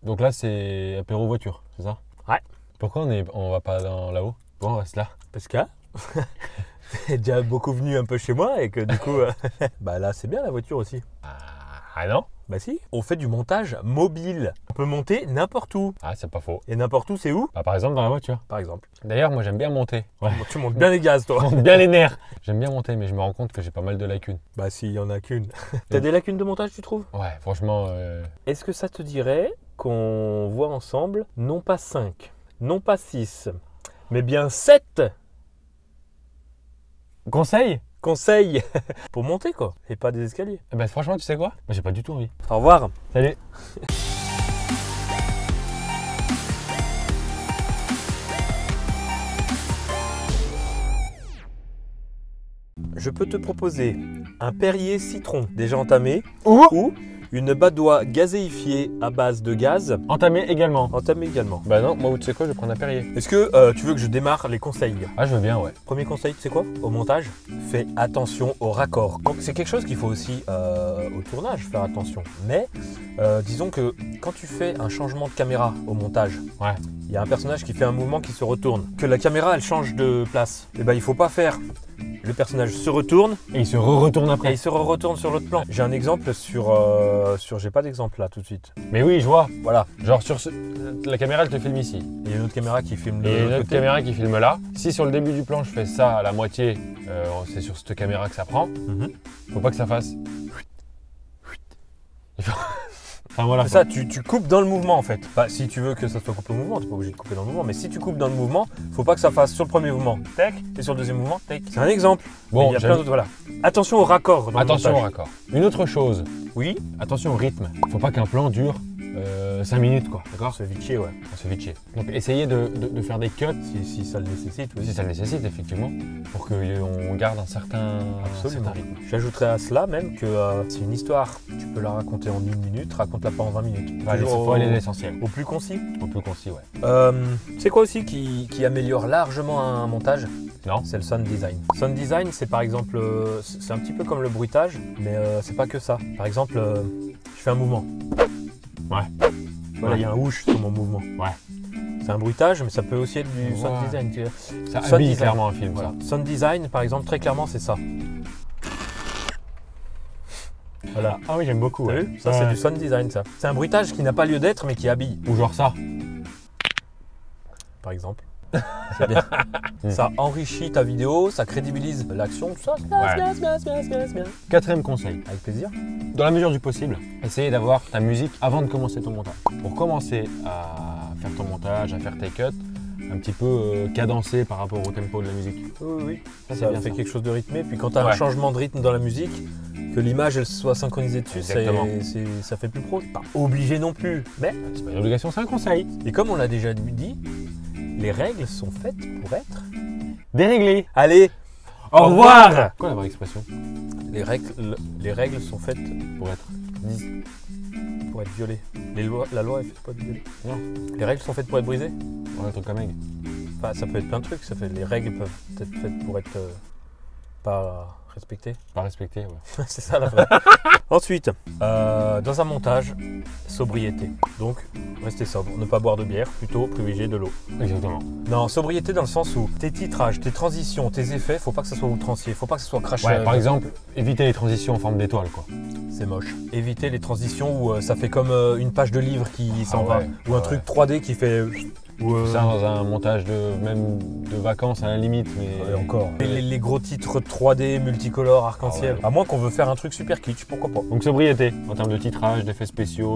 Donc là, c'est apéro voiture, c'est ça? Ouais. Pourquoi on va pas là-haut? Pourquoi on reste là? Parce que t'es déjà beaucoup venu un peu chez moi et que du coup, bah là c'est bien la voiture aussi. Ah non? Bah si, on fait du montage mobile. On peut monter n'importe où. Ah, c'est pas faux. Et n'importe où, c'est où? Bah, par exemple, dans la voiture. Par exemple. D'ailleurs, moi, j'aime bien monter. Ouais. Tu montes bien les gaz, toi. Je monte bien les nerfs. J'aime bien monter, mais je me rends compte que j'ai pas mal de lacunes. Bah s'il y en a qu'une. T'as des lacunes de montage, tu trouves? Ouais, franchement... Est-ce que ça te dirait qu'on voit ensemble non pas 5, non pas 6, mais bien 7 Conseil? conseils pour monter quoi, et pas des escaliers? Eh ben, franchement, tu sais quoi? Moi, j'ai pas du tout envie. Au revoir. Salut. Je peux te proposer un Perrier citron déjà entamé Ou ou une badoie gazéifiée à base de gaz entamer également. entamée également. Bah non, moi, tu sais quoi? Je vais prendre un Perrier. Est-ce que tu veux que je démarre les conseils? Ah, je veux bien, ouais. Premier conseil, tu sais quoi? Au montage, fais attention au raccord. Donc, c'est quelque chose qu'il faut aussi au tournage faire attention. Mais disons que quand tu fais un changement de caméra au montage, Ouais. il y a un personnage qui fait un mouvement qui se retourne, que la caméra elle change de place. Et ben il faut pas faire. Le personnage se retourne Et il se retourne et après. il se retourne sur l'autre plan. J'ai un exemple sur j'ai pas d'exemple là tout de suite. Mais oui, je vois. Voilà. Genre, la caméra, elle te filme ici. Il y a une autre caméra qui filme Et de une l'autre autre côté. caméra qui filme là. Si sur le début du plan, je fais ça à la moitié, c'est sur cette caméra que ça prend. Mhm. Faut pas que ça fasse. Enfin voilà. C'est ça, tu coupes dans le mouvement en fait. Bah, si tu veux que ça soit coupé au mouvement, tu n'es pas obligé de couper dans le mouvement. Mais si tu coupes dans le mouvement, faut pas que ça fasse sur le premier mouvement, tac, et sur le deuxième mouvement, tac. C'est un exemple. Mais Bon, il y a plein d'autres, voilà. Attention au raccord. Dans attention le au montage. raccord. Une autre chose, Oui. attention au rythme. Faut pas qu'un plan dure 5 minutes, quoi. D'accord? C'est vite chier, ouais. On se fait chier. Donc essayez de faire des cuts Si ça le nécessite, oui. si ça le nécessite, effectivement, pour qu'on garde un certain Absolument. rythme. J'ajouterais à cela même que c'est une histoire, tu peux la raconter en 1 minute, raconte-la pas en 20 minutes. Il Toujours faut aller à l'essentiel. au plus concis. Au plus concis, ouais. C'est quoi aussi qui améliore largement un montage? Non? C'est le sound design. Sound design, c'est par exemple, c'est un petit peu comme le bruitage, mais c'est pas que ça. Par exemple, je fais un mouvement. Ouais. Voilà, il y a un whoosh sur mon mouvement. Ouais. C'est un bruitage, mais ça peut aussi être du sound Ouais. design. Ça Sound habille design. clairement un film, Voilà. ça. Sound design, par exemple, très clairement, c'est ça. Voilà. Ah oui, j'aime beaucoup. T'as Ouais. vu? Ça, Ouais. c'est du sound design, ça. C'est un bruitage qui n'a pas lieu d'être, mais qui habille, Ou genre ça. par exemple. C'est bien. Ça enrichit ta vidéo, ça crédibilise l'action, tout ça. C'est bien. Quatrième conseil. Avec plaisir. Dans la mesure du possible, essayez d'avoir ta musique avant de commencer ton montage. Pour commencer à faire ton montage, à faire tes cuts, un petit peu cadencé par rapport au tempo de la musique. Oui, oui. Ça, Ça bien fait ça. quelque chose de rythmé. Puis quand tu as un Ouais. changement de rythme dans la musique, que l'image elle soit synchronisée dessus, Exactement. ça fait plus pro. Pas obligé non plus. Mais, C'est pas une obligation, c'est un conseil. et comme on l'a déjà dit, les règles sont faites pour être. Déréglé. Allez, Au revoir. Quoi la vraie expression? les règles sont faites Pour être. pour être violées. La loi est faite pour être violée. Non. Les règles sont faites pour être brisées. Ouais, un truc comme Meg. Enfin, ça peut être plein de trucs. Les règles peuvent être faites pour être pas respectées. Pas respecté, ouais. C'est ça la vraie. Ensuite, dans un montage, sobriété. Donc, restez sobre. Ne pas boire de bière, plutôt privilégier de l'eau. Exactement. Non, sobriété dans le sens où tes titrages, tes transitions, tes effets, faut pas que ça soit outrancier, faut pas que ça soit craché. Ouais, par exemple, évitez les transitions en forme d'étoile, quoi. C'est moche. Éviter les transitions où ça fait comme une page de livre qui s'en ouais, va. Ou un ouais. truc 3D qui fait. Ou, Ça dans un montage même de vacances à la limite, mais et encore. Les gros titres 3D, multicolores, arc-en-ciel. Ah ouais. À moins qu'on veut faire un truc super kitsch, pourquoi pas. Donc sobriété en termes de titrage, d'effets spéciaux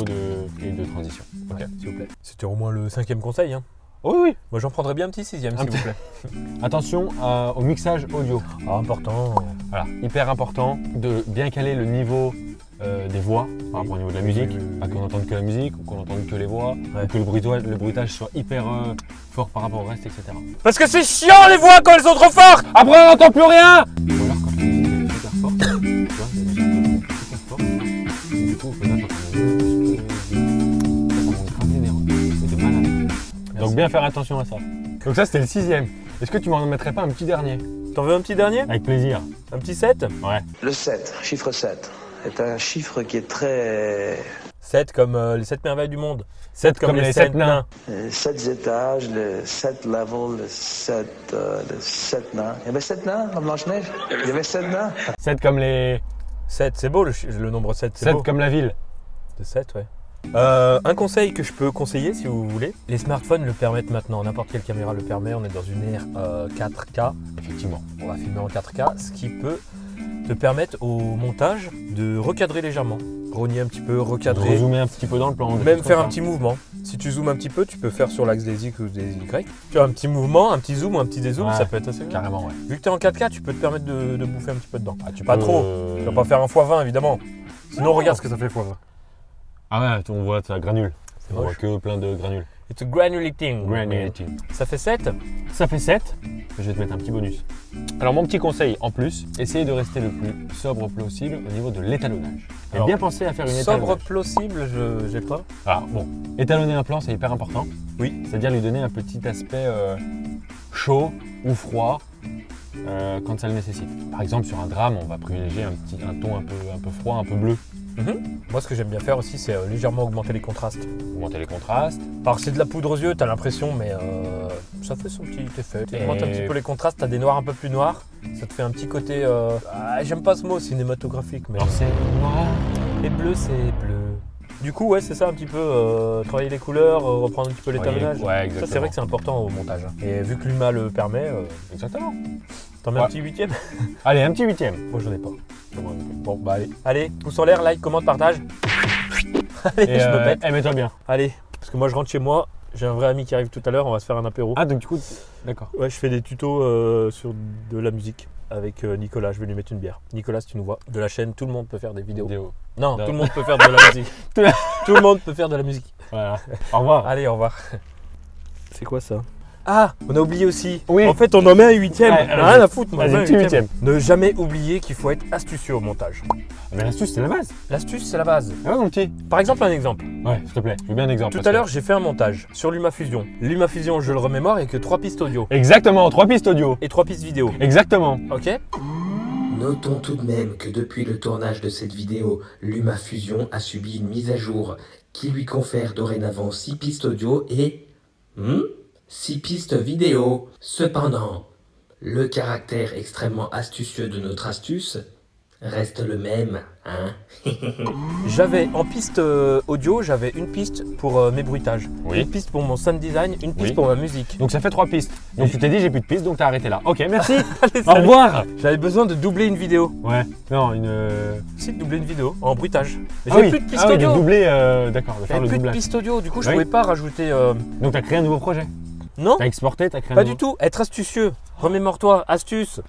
et de transition. Ok, s'il vous plaît. C'était au moins le 5e conseil. Hein. Oui, oui. Moi j'en prendrais bien un petit 6e, s'il vous plaît. Attention au mixage audio. Ah, important. Voilà, hyper important de bien caler le niveau des voix par rapport au niveau de la musique. Pas qu'on entende que la musique ou qu'on entende que les voix, ou que le bruitage soit hyper fort par rapport au reste, etc. Parce que c'est chiant les voix quand elles sont trop fortes. Après on n'entend plus rien. Ou alors quand la musique est super forte, tu vois, la musique est super forte, et du coup faut pas ça monte grave les nerfs, c'est de malade. Donc bien faire attention à ça. Donc ça c'était le 6e. Est-ce que tu m'en mettrais pas un petit dernier? T'en veux un petit dernier? Avec plaisir. Un petit 7? Ouais. Le 7, chiffre 7, est un chiffre qui est très 7 comme les 7 merveilles du monde. 7 comme les 7 nains. 7 étages, le 7 level, le 7 nains. Il y avait 7 nains dans Blanche-Neige? Il y avait 7 nains? 7 comme les... 7, c'est beau le nombre 7, c'est 7 beau. comme la ville. De 7, ouais. Un conseil que je peux conseiller si vous voulez, les smartphones le permettent maintenant, n'importe quelle caméra le permet, on est dans une ère 4K, Effectivement. on va filmer en 4K, ce qui peut te permettre au montage de recadrer légèrement, rogner un petit peu, recadrer, Rezoomer un petit peu dans le plan. même faire un petit mouvement. Si tu zoomes un petit peu, tu peux faire sur l'axe des X ou des Y, tu as un petit mouvement, un petit zoom ou un petit dézoom, Ouais, ça peut être assez bien. Carrément, ouais. Vu que tu es en 4K, tu peux te permettre de bouffer un petit peu dedans. Ah, tu Pas peux, trop, tu vas pas faire un x20 évidemment, sinon regarde ce que ça fait x20. Ah ouais, on voit, ça granule. C'est On voit moche. que plein de granules. It's a granulating. Granulating. Ça fait 7. Ça fait 7. Je vais te mettre un petit bonus. Alors mon petit conseil en plus, essayez de rester le plus sobre possible au niveau de l'étalonnage. Et Alors, bien penser à faire une Sobre étalonnage. plausible, j'ai pas. Alors bon, étalonner un plan c'est hyper important. Oui. C'est-à-dire lui donner un petit aspect chaud ou froid quand ça le nécessite. Par exemple sur un drame, on va privilégier un ton un peu froid, un peu bleu. Moi, ce que j'aime bien faire aussi, c'est légèrement augmenter les contrastes. Augmenter les contrastes. Alors, c'est de la poudre aux yeux, t'as l'impression, mais ça fait son petit effet. Tu augmentes un petit peu les contrastes, t'as des noirs un peu plus noirs. Ça te fait un petit côté. J'aime pas ce mot cinématographique, mais. Alors c'est noir. Et bleu, c'est bleu. Du coup, ouais, c'est ça un petit peu. Travailler les couleurs, reprendre un petit peu l'étalonnage. Ouais, exactement. Ça, c'est vrai que c'est important au montage. Hein. Et vu que l'UMA le permet, Exactement. t'en mets un petit 8ème. Allez, un petit 8ème. Moi, j'en ai pas. Bon, bah allez. Allez, pouce en l'air, like, commente, partage. Allez, Et je me pète. mets-toi bien. Allez, parce que moi je rentre chez moi, j'ai un vrai ami qui arrive tout à l'heure, on va se faire un apéro. Ah donc du coup, d'accord. Ouais, je fais des tutos sur de la musique avec Nicolas, je vais lui mettre une bière. Nicolas, si tu nous vois, de la chaîne, tout le monde peut faire des vidéos. Non, Non. tout le monde peut faire de la musique. Tout le monde peut faire de la musique. Voilà. Au revoir. Allez, au revoir. C'est quoi ça? Ah, on a oublié aussi. Oui. En fait, on en met un 8ème. Ouais, Rien à foutre, moi. vas-y, je mets un petit 8ème. 8ème. Ne jamais oublier qu'il faut être astucieux au montage. Mais l'astuce c'est la base. L'astuce, c'est la base. Ah ouais mon petit. Par exemple, un exemple. Ouais, s'il te plaît. Je veux bien un exemple. Tout à l'heure, j'ai fait un montage sur LumaFusion. LumaFusion, je le remémore, il n'y a que 3 pistes audio Exactement, 3 pistes audio. et 3 pistes vidéo. Exactement. Ok? Notons tout de même que depuis le tournage de cette vidéo, LumaFusion a subi une mise à jour qui lui confère dorénavant 6 pistes audio et 6 pistes vidéo. Cependant, le caractère extrêmement astucieux de notre astuce reste le même, hein? J'avais en piste audio, j'avais une piste pour mes bruitages, Oui. une piste pour mon sound design, une piste Oui. pour ma musique. Donc ça fait 3 pistes. Donc tu t'es dit j'ai plus de pistes donc t'as arrêté là. Ok, merci. Allez, Au salut. revoir. J'avais besoin de doubler une vidéo. Ouais. Non, une. Si, de doubler une vidéo en bruitage. Mais Ah j'avais oui. plus de piste Ah oui, audio. de doubler. D'accord, de faire J'avais le plus de doublage. piste audio, du coup je Oui. pouvais pas rajouter. Donc t'as créé un nouveau projet. Non, T'as exporté, t'as créé un pas nouveau. du tout. Être astucieux. Remémore-toi, astuce.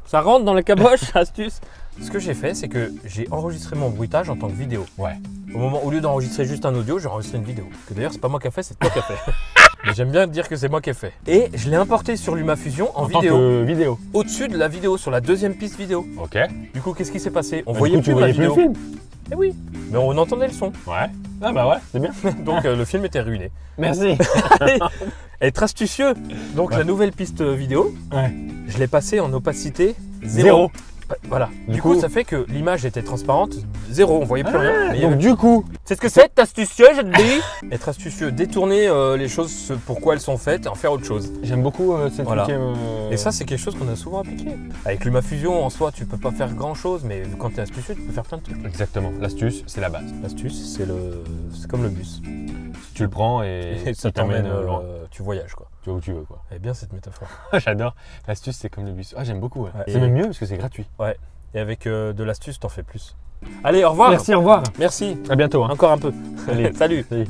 Ça rentre dans la caboche, astuce. Ce que j'ai fait, c'est que j'ai enregistré mon bruitage en tant que vidéo. Ouais. Au lieu d'enregistrer juste un audio, j'ai enregistré une vidéo. Que d'ailleurs, c'est pas moi qui ai fait, c'est toi qui as fait. Mais j'aime bien dire que c'est moi qui ai fait. Et je l'ai importé sur LumaFusion en tant vidéo. que vidéo. Au-dessus de la vidéo, sur la deuxième piste vidéo. Ok. Du coup, qu'est-ce qui s'est passé? On Bah, voyait du coup, plus tu ma voyais plus vidéo. le film. Eh oui, mais on entendait le son. Ouais. Ah bah ouais, c'est bien. Donc le film était ruiné. Merci. Être astucieux. Donc Ouais. la nouvelle piste vidéo, Ouais. je l'ai passée en opacité 0. Zéro. Voilà. Du Du coup, coup- ça fait que l'image était transparente, 0, on voyait plus rien. Mais il y Donc avait- du coup, C'est ce que c'est être astucieux, je te dis. Être astucieux, détourner les choses pourquoi elles sont faites et en faire autre chose. j'aime beaucoup cette Voilà. 8ème. Et ça, c'est quelque chose qu'on a souvent appliqué. Avec LumaFusion, en soi, tu peux pas faire grand chose, mais quand tu es astucieux, tu peux faire plein de trucs. Exactement. L'astuce, c'est la base. L'astuce, c'est comme le bus. Tu le prends et, Et ça il t'emmène t'emmène, loin. tu voyages quoi. Tu vas où tu veux quoi. Elle est bien cette métaphore. J'adore. L'astuce, c'est comme le bus. Ah, j'aime beaucoup. Ouais. Ouais. C'est même mieux parce que c'est gratuit. Et avec de l'astuce, t'en fais plus. Allez, au revoir. Merci, au revoir. Merci. À bientôt. Hein. Encore un peu. Allez. Salut. Salut.